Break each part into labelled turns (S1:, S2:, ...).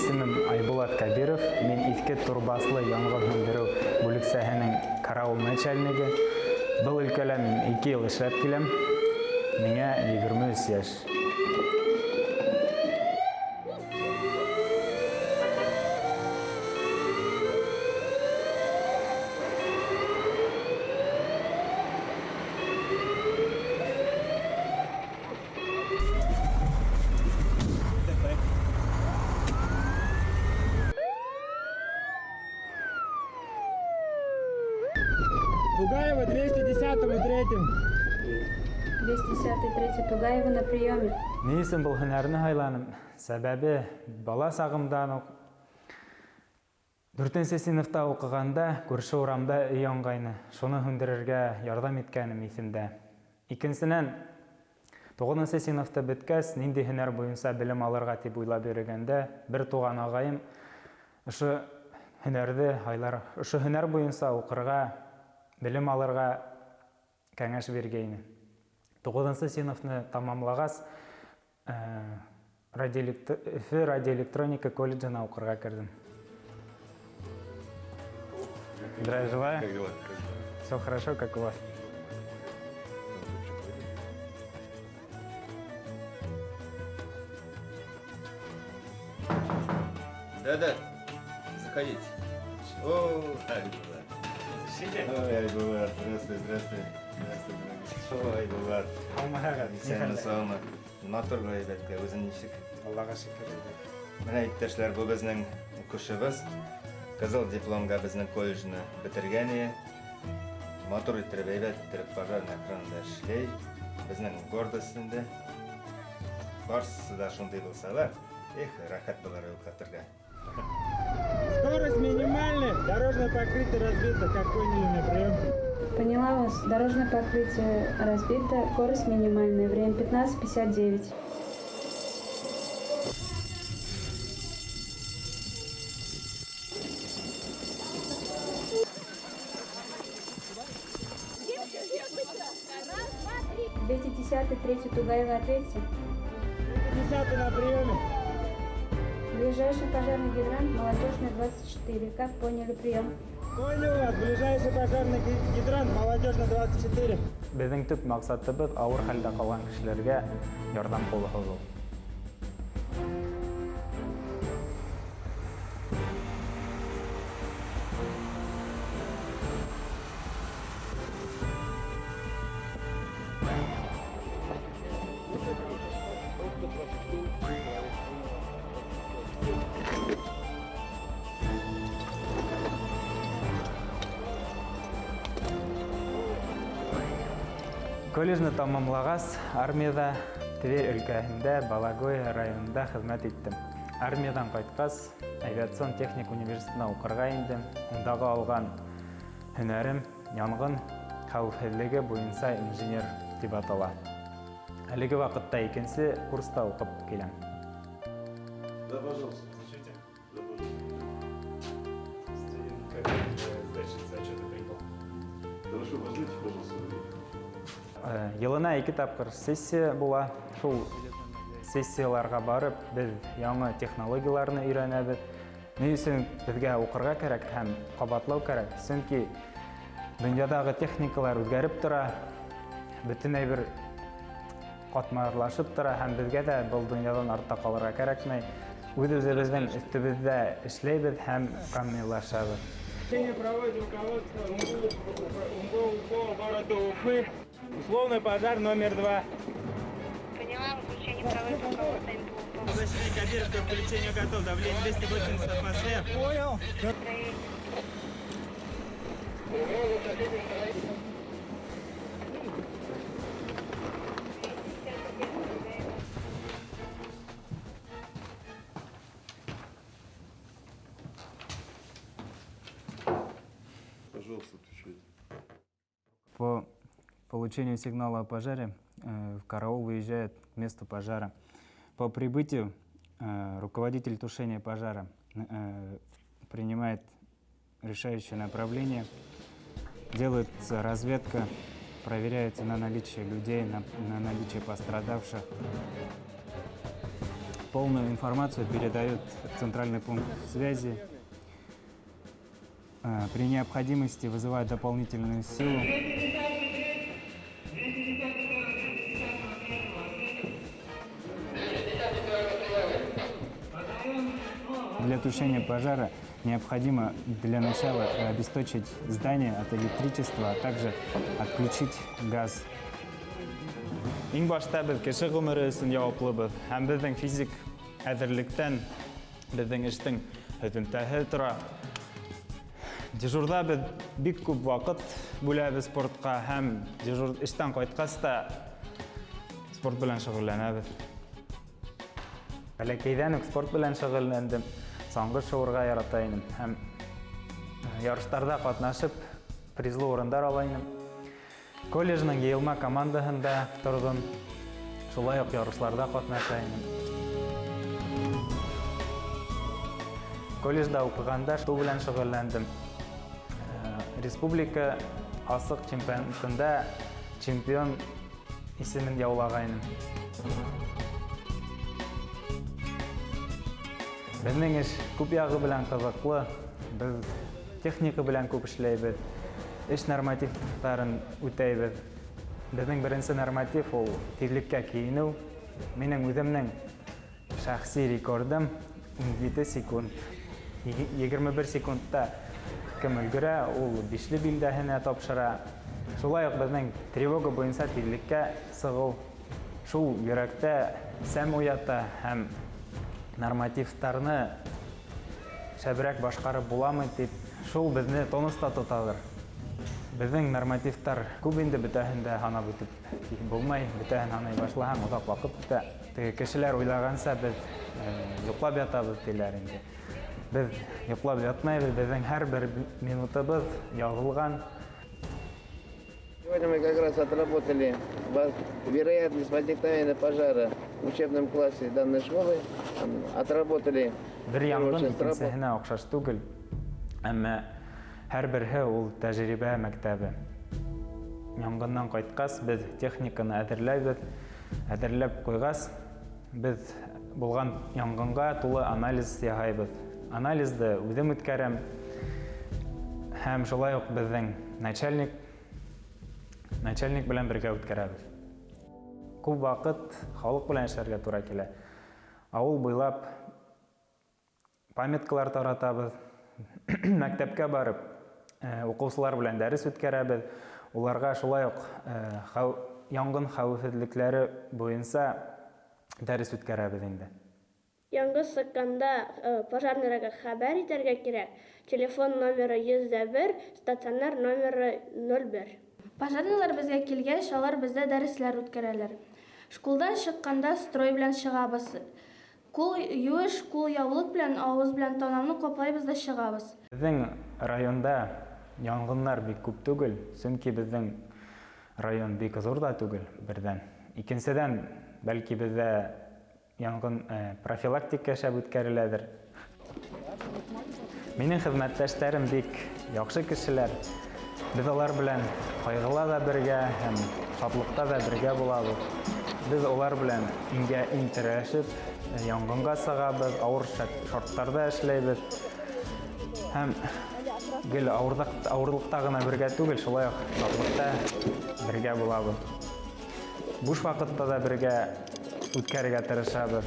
S1: исемем Айбулат Кабиров. Мен Ифкет турбаслы яңгын һөндерү бүлексәһенең каравыл начальнигы. Был өлкәлә мин 2 ел эшләп киләм. Миңа 23 яшь.
S2: Тугаева 210-м и 3-м.
S3: 210-3 Тугаева на приеме.
S1: Ни исем был һөнәрне һайланым. Сәбәбе бала сагымдан ук 4-нче сыйныфта укыганда күрше урамда өй янгайны. Шуны һүндерергә ярдәм иткәнем исемдә. Икенчедән 9-нчы сыйныфта беткәс, нинди һөнәр буенча белем алырга дип уйлап йөргәндә, бер туган агаем ошо һөнәрне һайлар, ошо һөнәр буенча укырга, белем алырга кәңәш биргәйне. 9-нчы сыйныфны тамамлагач, радиоэлектроника колледжына укырга кирдем. Здравия желаю.
S4: Как дела?
S1: Все хорошо, как у вас?
S4: Да-да, заходите. О, Айбулат. Ой, Айбулат, здравствуй, здравствуй. Здравствуй, дорогой. Ой, Айбулат. Сәлем саламы. Матур гайбәткә үзен ничек?
S1: Аллага шөкер.
S4: Менә иптәшләр, бу безнең укучыбыз. Кызыл дипломга безнең колледжны бетергән. Матур иттереп, әйбәт иттереп пожарный охранада эшләй. Безнең гордостьнда. Барысы да шундый булсалар, рәхәт булар укытырга.
S2: Скорость минимальная, дорожное покрытие разбито, как поняли на прием.
S3: Поняла вас. Дорожное покрытие разбито, скорость минимальная, время 15:59. Двести 3 Тугаева, ответьте.
S2: 10-й на приеме.
S3: Ближайший пожарный гидрант, Молодежная, 24. Как поняли прием?
S2: Понял вас, ближайший пожарный гидрант, Молодежная, 24.
S1: Безнең төп максатыбыз авыр хәлдә калган кешеләргә ярдәм кулы һузу. Колледжны тамамлагач, армияда Тверь өлкәһендә Балагой районында хезмәт иттем. Армиядан кайткач, авиацион техник университетына укырга индем. Ундагы алган һөнәрем янгын хәвефсезлеге буенча инженер дип атала. Әлеге вакытта 2-нче курста укып киләм.
S5: Да, пожалуйста, разрешите? Да, пожалуйста. Зачеты прикол. Хорошо, возьмите, пожалуйста.
S1: Елына 2 тапкыр сессия була. Шул сессияларга барып, без яңа технологияларны өйрәнәбез. Ни өчен безгә укырга кирәк һәм кабатлау кирәк? Чөнки дөньядагы техникалар үзгәреп тора, бөтенләй бер катмарлашып тора һәм безгә дә бу дөньядан артта калырга кирәкмәй. Үз-үзебезнең өстебездә эшләйбез һәм камиллашабыз.
S2: Проводим руководство УМБУ города Уфы. Условный пожар номер 2.
S6: Поняла, выключение проводим руководство МБУ.
S2: Защитник Кабировского к включению готов. Давление 280 атмосфер. Понял.
S5: Пожалуйста, отвечайте.
S1: По получению сигнала о пожаре в караул выезжает к месту пожара. По прибытию руководитель тушения пожара принимает решающее направление, делается разведка, проверяется на наличие людей, на наличие пострадавших. полную информацию передают в центральный пункт связи. При необходимости вызывают дополнительную силу. Для тушения пожара необходимо для начала обесточить здание от электричества, а также отключить газ. Иң башта без кеше гомере өчен яуаплыбыз һәм безнең физик әзерлектән безнең эштең һөтентәһе тора. Дежурда без бик күп вакыт бүләбез спортка һәм дежур эштән кайткач та спорт белән шөгыльләнәбез. Бәләкәйдән үк спорт белән шөгыльләндем. Саңгы шуырга ярата идем һәм ярышларда катнашып призлы урындар ала идем. Колледжның йыелма командаһында тордым. Шулай ук ярышларда катнаша идем. Колледжда укыганда шул белән шөгыльләндем. Республика асык чемпионатында чемпион исемен яулагайным. Безнең эш күп ягы белән кызыклы. Без техника белән күп эшләйбез. Эш нормативларын үтәйбез. Безнең беренче норматив ул тизлеккә киенү. Минең үземнең шәхси рекордым 17 секунд. 21 секундта кем өлгерә, ул бишле билдәһенә тапшыра. Шулай ук безнең тревога буенча тизлеккә сыгу. Шул йөрәктә сәм уята һәм нормативтарны шәбрәк башкарып буламы дип, шул безне тонуста тоталар. Безнең нормативтар күп инде бөтәһен дә һанап үтеп булмай, бөтәһен һанай башлаһаң озак вакыт үтә. Теге кешеләр уйлаганса без йоклап ятабыз диләр инде. Без йоклап ятмайбыз, безнең һәрбер минутыбыз язылган.
S7: Сегодня мы как раз отработали вероятность возникновения пожара в учебном классе данной школы. Отработали
S1: Бер янгын икенчесенә охшаш түгел. Әмма һәрберһе ул тәҗрибә мәктәбе. Янгыннан кайткас, без техниканы әзерләйбез. Әзерләп куйгас, без булган янгынга тулы анализ яһайбыз. Анализды үзем үткәрәм. Һәм шулай ук безнең начальник белән бергә үткәрәбез. Күп вакыт халык белән эшләргә туры килә. Авыл буйлап памяткалар таратабыз. Мәктәпкә барып, укучылар белән дәрес үткәрәбез. Уларга шулай ук янгын хәвефсезлекләре буенча дәрес үткәрәбез инде.
S8: Яңгы сыкканда пожарныйга хәбәр итәргә кирәк. Телефон номеры 101, стационар номеры 01. Пожарныйлар безгә килгәч, алар бездә дәресләр үткәрәләр. Школдан чыкканда строй белән чыгабыз. Кул юеш, кул яулык белән, авыз белән танамны каплайбыз да чыгабыз.
S1: Безнең районда янгыннар бик күп түгел, чөнки безнең район бик зур да түгел бердән. Икенчедән, бәлки бездә янгын профилактика шәп үткәреләдер. Минең хезмәттәшләрем бик яхшы кешеләр. Без алар белән кайгыла да бергә, һәм шатлыкта да бергә булабыз. Без алар белән иң тирешеп, янгынга сыгабыз, авыр шартларда эшләйбез. Һәм гел авырлыкта гына бергә түгел, шулай ук шатлыкта бергә булабыз. Буш вакытта да бергә үткәрергә тырышабыз.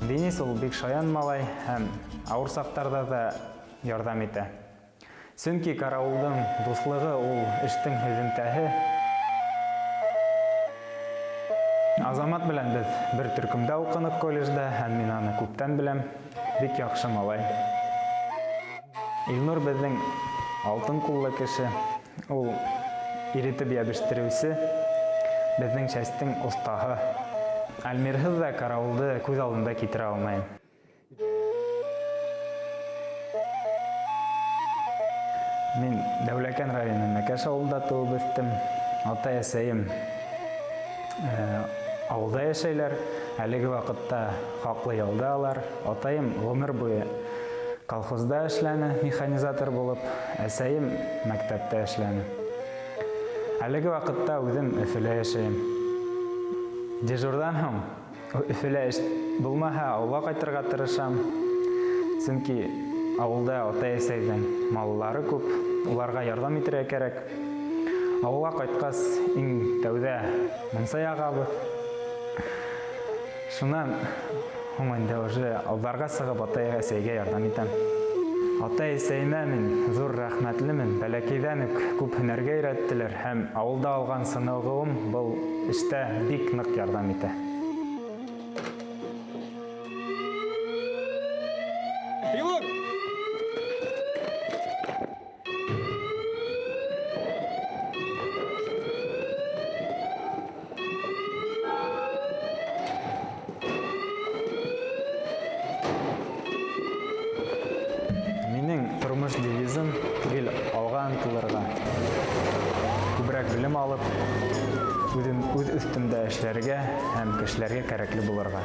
S1: Денис ул бик шаян малай һәм авыр сактарда да ярдәм итә. Чөнки караулдың дуслыгы ул эштең һөҗүмтәһе. Азамат белән без бер төркемдә укыдык колледжда һәм мин аны күптән беләм. Бик яхшы малай. Илнур безнең алтын куллы кеше. Ул иретеп ябештирүче, безнең частьтың остаһы. Әлмирһез да караулды күз алдында китерә алмайм. Мин Дәүләкән районы Мәкәш авылында туып үстем. Ата-әсәем авылда яшәйләр. Әлеге вакытта хаклы ялдалар. Атаем гомер буе колхозда эшләне, механизатор булып, әсәем мәктәптә эшләне. Әлеге вакытта үзем Өфөлә яшәйм. Дежурдан һоң Өфөлә эш булмаһа, ауылга кайтырга тырышам. Чөнки авылда ата-әсәйнең маллары күп, уларга ярдәм итәргә кирәк. Авылга кайткас, иң тәүдә мунса ягабыз. Шуннан соң инде уже алдарга сыгып ата-әсәйгә ярдәм итәм. Ата-әсәйемә мин зур рәхмәтлемен. Бәләкәйдән үк күп һөнәргә өйрәттеләр һәм авылда алган сынагуым был эштә бик нык ярдәм итә. Минең тормыш девизым гел алга ынтылырга. Күбрәк белем алып, үз өстемдә эшләргә һәм кешеләргә кирәкле булырга.